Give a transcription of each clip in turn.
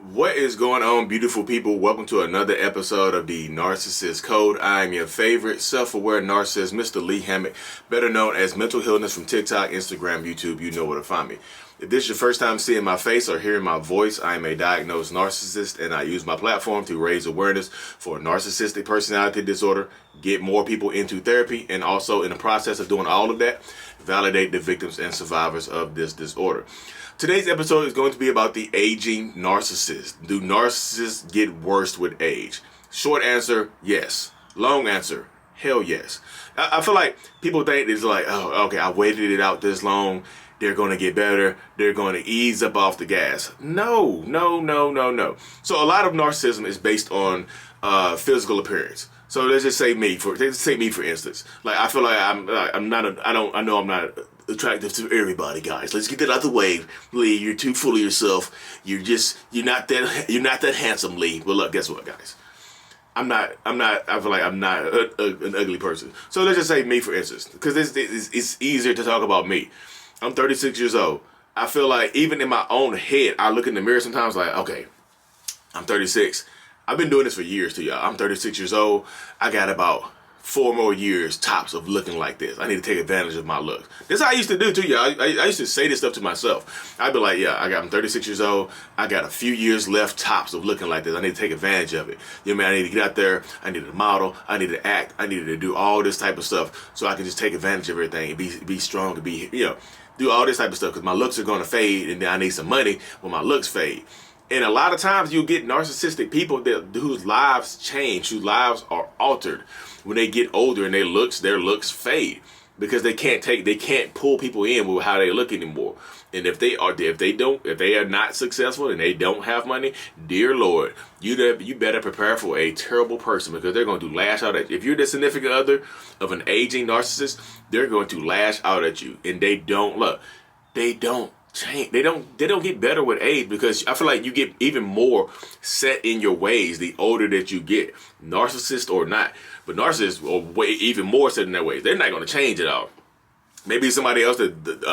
What is going on, beautiful people? Welcome to another episode of the Narcissist Code. I am your favorite self-aware narcissist, Mr. Lee Hammock, better known as Mental Healness from TikTok, Instagram, YouTube. You know where to find me. If this is your first time seeing my face or hearing my voice, I am a diagnosed narcissist, and I use my platform to raise awareness for narcissistic personality disorder, get more people into therapy, and also in the process of doing all of that, validate the victims and survivors of this disorder. Today's episode is going to be about the aging narcissist. Do narcissists get worse with age? Short answer, yes. Long answer, hell yes. I feel like people think it's like, oh, okay, I waited it out this long. They're going to get better. They're going to ease up off the gas. No. So a lot of narcissism is based on physical appearance. So let's just say me for instance. Like I feel like I know I'm not attractive to everybody, guys. Let's get that out the way, Lee. You're too full of yourself. You're not that handsome, Lee. Well, look, guess what, guys? I feel like I'm not an ugly person. So let's just say me, for instance, because it's easier to talk about me. I'm 36 years old. I feel like even in my own head, I look in the mirror sometimes like, okay, I'm 36. I've been doing this for years too, y'all. I'm 36 years old. I got about 4 more years tops of looking like this. I need to take advantage of my looks. This is how I used to do too, y'all. I used to say this stuff to myself. I'd be like, yeah, I'm 36 years old. I got a few years left tops of looking like this. I need to take advantage of it. You know what I mean? I need to get out there. I need to model. I need to act. I need to do all this type of stuff so I can just take advantage of everything and be strong, to be, do all this type of stuff because my looks are going to fade and then I need some money when my looks fade. And a lot of times you'll get narcissistic people whose lives change, whose lives are altered when they get older and their looks fade because they can't pull people in with how they look anymore. And if they are not successful and they don't have money, dear Lord, you better prepare for a terrible person because they're going to lash out at you. If you're the significant other of an aging narcissist, they're going to lash out at you, and they don't change. They don't get better with age because I feel like you get even more set in your ways the older that you get, narcissist or not. But narcissists are way even more set in their ways. They're not going to change at all. Maybe somebody else, a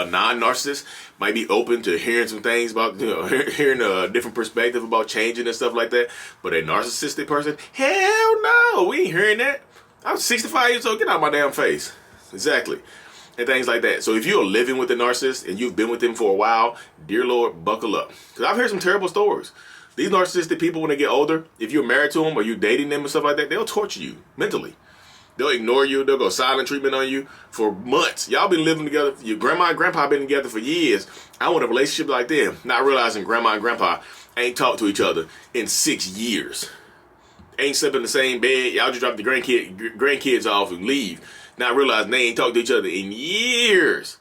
non-narcissist, might be open to hearing some things about, hearing a different perspective about changing and stuff like that. But a narcissistic person, hell no, we ain't hearing that. I'm 65 years old. Get out of my damn face. Exactly. And things like that. So if you're living with a narcissist and you've been with them for a while, dear Lord, buckle up. Because I've heard some terrible stories. These narcissistic people, when they get older, if you're married to them or you're dating them and stuff like that, they'll torture you mentally. They'll ignore you. They'll go silent treatment on you for months. Y'all been living together. Your grandma and grandpa been together for years. I want a relationship like them. Not realizing grandma and grandpa ain't talked to each other in 6 years. Ain't slept in the same bed. Y'all just drop the grandkids off and leave. Not realizing they ain't talked to each other in years.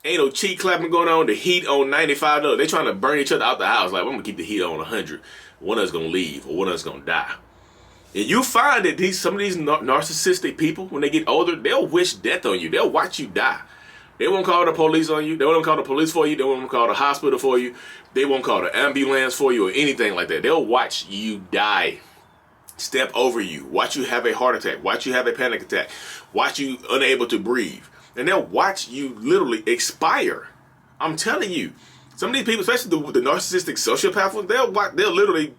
Ain't no cheek clapping going on. The heat on 95. No, they trying to burn each other out the house. Like, I'm going to keep the heat on 100. One of us going to leave or one of us going to die. And you find that some of these narcissistic people, when they get older, they'll wish death on you. They'll watch you die. They won't call the police on you. They won't call the police for you. They won't call the hospital for you. They won't call the ambulance for you or anything like that. They'll watch you die. Step over you. Watch you have a heart attack. Watch you have a panic attack. Watch you unable to breathe. And they'll watch you literally expire. I'm telling you. Some of these people, especially the narcissistic sociopath ones, they'll literally,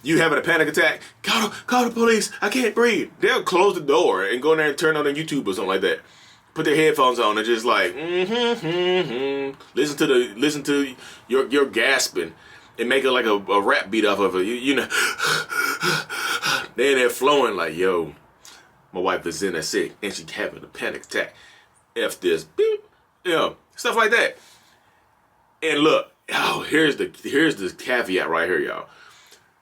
you having a panic attack, call the police, I can't breathe. They'll close the door and go in there and turn on their YouTube or something like that. Put their headphones on and just like, listen to your gasping and make it like a rap beat off of it. Then they're flowing like, yo, my wife is in that sick and she's having a panic attack. F this, beep, stuff like that. And look, here's the caveat right here, y'all.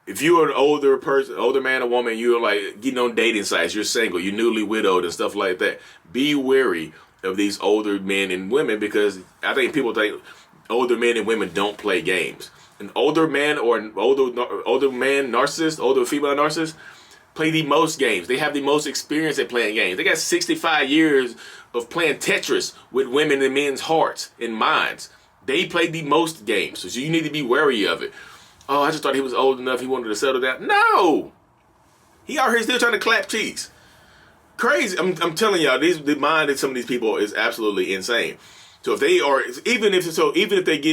If you're an older man or woman, you're like getting on dating sites, you're single, you're newly widowed and stuff like that, be wary of these older men and women because I think people think older men and women don't play games. An older man or an older man narcissist, older female narcissist, play the most games. They have the most experience at playing games. They got 65 years of playing Tetris with women and men's hearts and minds. They play the most games, so you need to be wary of it. Oh, I just thought he was old enough. He wanted to settle down. No, he out here still trying to clap cheeks. Crazy. I'm telling y'all, the mind of some of these people is absolutely insane. So if they are, even if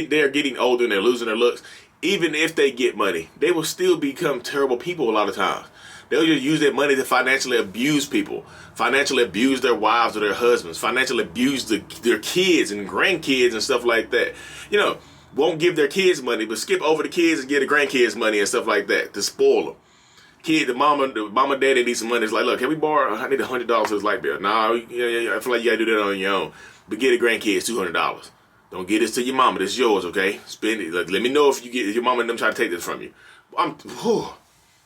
they're getting older and they're losing their looks, even if they get money, they will still become terrible people a lot of times. They'll just use their money to financially abuse people, financially abuse their wives or their husbands, financially abuse their kids and grandkids and stuff like that. You know, won't give their kids money, but skip over the kids and give the grandkids money and stuff like that to spoil them. The mama, daddy need some money. It's like, look, can we borrow? I need $100 for this light bill. No, I feel like you gotta do that on your own. But get the grandkids $200. Don't get this to your mama. This is yours, okay? Spend it. Like, let me know if your mama and them try to take this from you.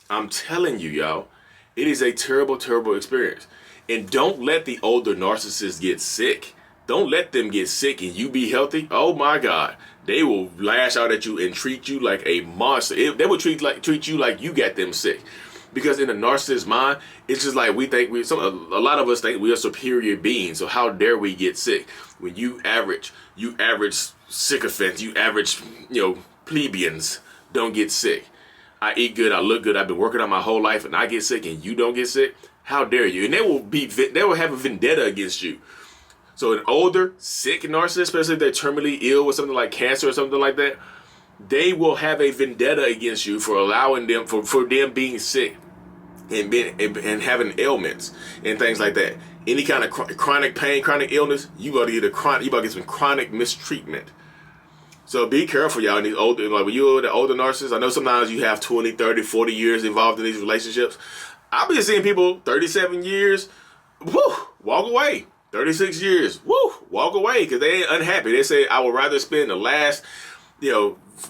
I'm telling you, y'all, it is a terrible, terrible experience. And don't let the older narcissists get sick. Don't let them get sick and you be healthy. Oh my God. They will lash out at you and treat you like a monster. They will treat you like you got them sick. Because in the narcissist's mind, it's just like a lot of us think we are superior beings. So how dare we get sick? When you average sycophants, you average, plebeians don't get sick. I eat good, I look good, I've been working on my whole life and I get sick and you don't get sick? How dare you? And they will have a vendetta against you. So an older, sick narcissist, especially if they're terminally ill with something like cancer or something like that, they will have a vendetta against you for allowing them, for them being sick and having ailments and things like that. Any kind of chronic pain, chronic illness, you got to get some chronic mistreatment. So be careful, y'all. These older, like when you're the older narcissist, I know sometimes you have 20, 30, 40 years involved in these relationships. I've been seeing people 37 years, walk away. 36 years, walk away because they ain't unhappy. They say, I would rather spend the last,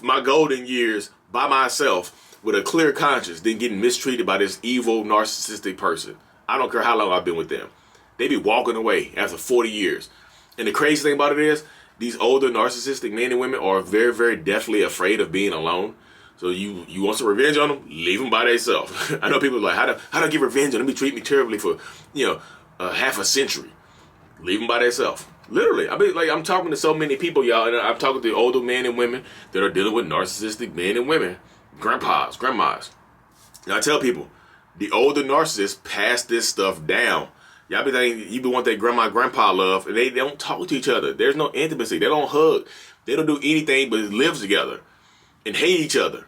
my golden years by myself with a clear conscience than getting mistreated by this evil, narcissistic person. I don't care how long I've been with them. They be walking away after 40 years. And the crazy thing about it is, these older narcissistic men and women are very, very deathly afraid of being alone. So you want some revenge on them? Leave them by themselves. I know people are like, how do I get revenge on them? They treat me terribly for, half a century. Leave them by themselves. Literally. I'm talking to so many people, y'all, and I'm talking to older men and women that are dealing with narcissistic men and women, grandpas, grandmas. And I tell people, the older narcissists pass this stuff down. Y'all be thinking you be want that grandma, grandpa love, and they don't talk to each other. There's no intimacy. They don't hug. They don't do anything but live together and hate each other.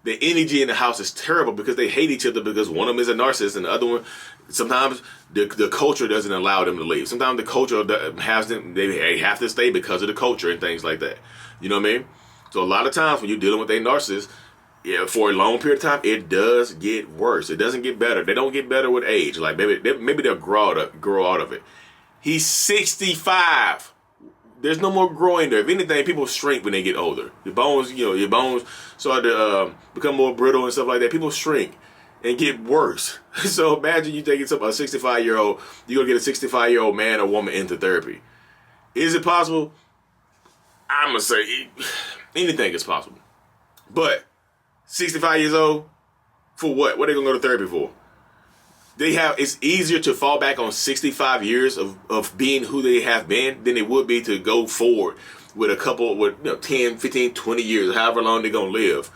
The energy in the house is terrible because they hate each other because one of them is a narcissist and the other one, sometimes the culture doesn't allow them to leave. Sometimes the culture has them, they have to stay because of the culture and things like that. You know what I mean? So a lot of times when you're dealing with a narcissist, for a long period of time, it does get worse. It doesn't get better. They don't get better with age. Like maybe they'll grow out of it. He's 65. There's no more growing there. If anything, people shrink when they get older. Your bones start to become more brittle and stuff like that. People shrink and get worse. So imagine you taking a 65-year-old, you're going to get a 65-year-old man or woman into therapy. Is it possible? I'm going to say anything is possible. But 65 years old, for what? What are they going to go to therapy for? It's easier to fall back on 65 years of being who they have been than it would be to go forward with a couple, 10, 15, 20 years, however long they're going to live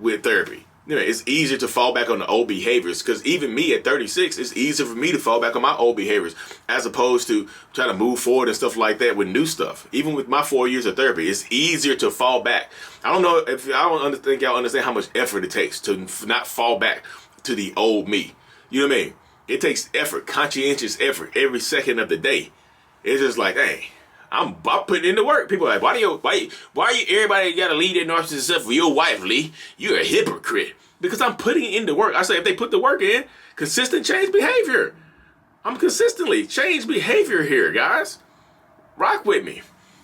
with therapy. It's easier to fall back on the old behaviors because even me at 36, it's easier for me to fall back on my old behaviors as opposed to trying to move forward and stuff like that with new stuff. Even with my 4 years of therapy, it's easier to fall back. I don't think y'all understand how much effort it takes to not fall back to the old me. You know what I mean? It takes effort, conscientious effort every second of the day. It's just like, hey, I'm putting in the work. People are like, why you everybody got to leave their narcissist stuff for your wife, Lee? You're a hypocrite. Because I'm putting in the work. I say if they put the work in, consistent change behavior. I'm consistently change behavior here, guys. Rock with me.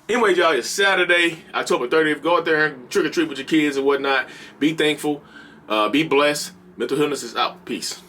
Anyway, y'all, it's Saturday, October 30th. Go out there and trick or treat with your kids and whatnot. Be thankful. Be blessed. Mental Illness is out. Peace.